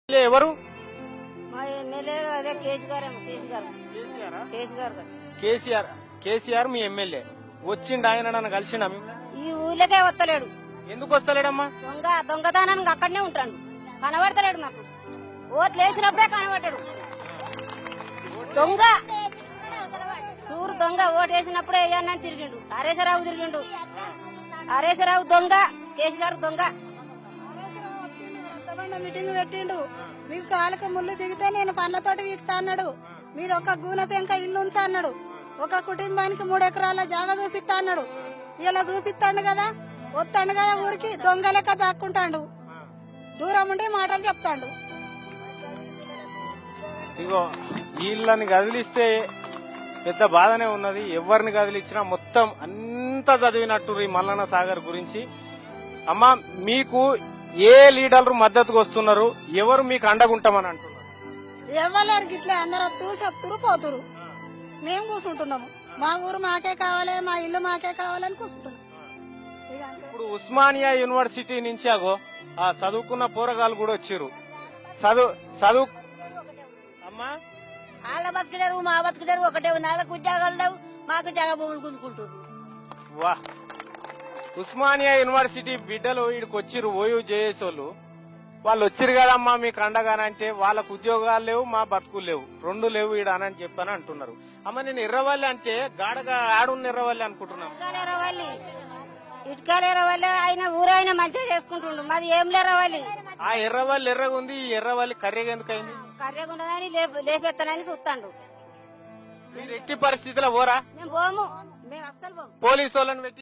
ఎవరు మా ఎమ్మెల్యే అదే కేసీఆర్ కేసీఆర్ మీ ఎమ్మెల్యే వచ్చిండు. ఆయన నన్ను కలిసిండా మిమ్మల్ని? ఈ ఊళ్ళకే వస్తలేడు. ఎందుకు వస్తలేడమ్మా? దొంగతనానికి అక్కడనే ఉంటాడు, కనబడతలేడు. మాకు ఓట్లు వేసినప్పుడే కనబడ్డాడు. దొంగ సూరు దొంగ ఓటు వేసినప్పుడే వేయన్నా తిరిగిండు. హరేశ్వరరావు తిరిగిండు. హరేశ్వరరావు దొంగ, కేసీఆర్ దొంగ. మీటింగ్ పెట్టిండు. మీకు కాలుక ముళ్ళు దిగితే నేను పండ్లతోటి వీక్తా అన్నాడు. మీరు ఒక గూన పెంక ఇల్లు ఉంచా అన్నాడు. ఒక కుటుంబానికి 3 ఎకరాల జాగా చూపిస్తా అన్నాడు. ఇలా చూపిస్తాడు కదా, వస్తాడు కదా ఊరికి దొంగ లెక్క దాక్కుంటాడు. దూరం ఉండి మాటలు చెప్తాడు. ఇగో వీళ్ళని కదిలిస్తే పెద్ద బాధనే ఉన్నది. ఎవరిని కదిలిచ్చినా మొత్తం అంతా చదివినట్టు ఈ మల్లన్న సాగర్ గురించి. అమ్మా, మీకు ఏ లీడర్లు మద్దతుకు వస్తున్నారు? ఎవరు మీకు అండగుంటామని అంటున్నారు? ఎవ్వలేరు గిట్లే, అందరూ చెప్తురు పోతురు. మేము కూర్చుంటున్నాము. మా ఊరు మాకే కావాలి, మా ఇల్లు మాకే కావాలని కూర్చుంటున్నాం. ఇప్పుడు ఉస్మానియా యూనివర్సిటీ నుంచి అగో ఆ చదువుకున్న పోరగాళ్ళు కూడా వచ్చారు. చదువు అమ్మా, వాళ్ళ బతుకులేరు, మా బతుకులేరు ఒకటే. వాళ్ళకు ఉద్యోగాలు లేవు, మాకు జగ భూములు గుంజుకుంటారు. వా, ఉస్మానియా యూనివర్సిటీ బిడ్డలు వీడికి వచ్చిర్రు, ఓయూ జేఎస్ వాళ్ళు వచ్చిరు కదమ్మా మీకు అండగానంటే వాళ్ళకు ఉద్యోగాలు లేవు, మా బతుకులు లేవు, 2 లేవు ఈడ అని చెప్పని అంటున్నారు. అమ్మ, నేను ఎర్రవల్లి అంటే గాడగా ఆడున్న ఎర్రవల్లి అనుకుంటున్నాను. ఇటుకాలు ఎర్రవల్లి ఆయన ఊరైనా మంచిగా చేసుకుంటుండు. మాది ఏం లేరవాలి. ఆ ఎర్రవల్లి ఎర్రగా ఉంది, ఈ ఎర్రవల్లి కర్రెగా ఎందుకైంది? కర్రెగా ఉండదని లేపెత్తనని చూస్తాడు. మీరు ఎట్టి పరిస్థితిలో పోరా? మేము పోము, మేము అస్సలు పోము. పోలీసు వాళ్ళని పెట్టి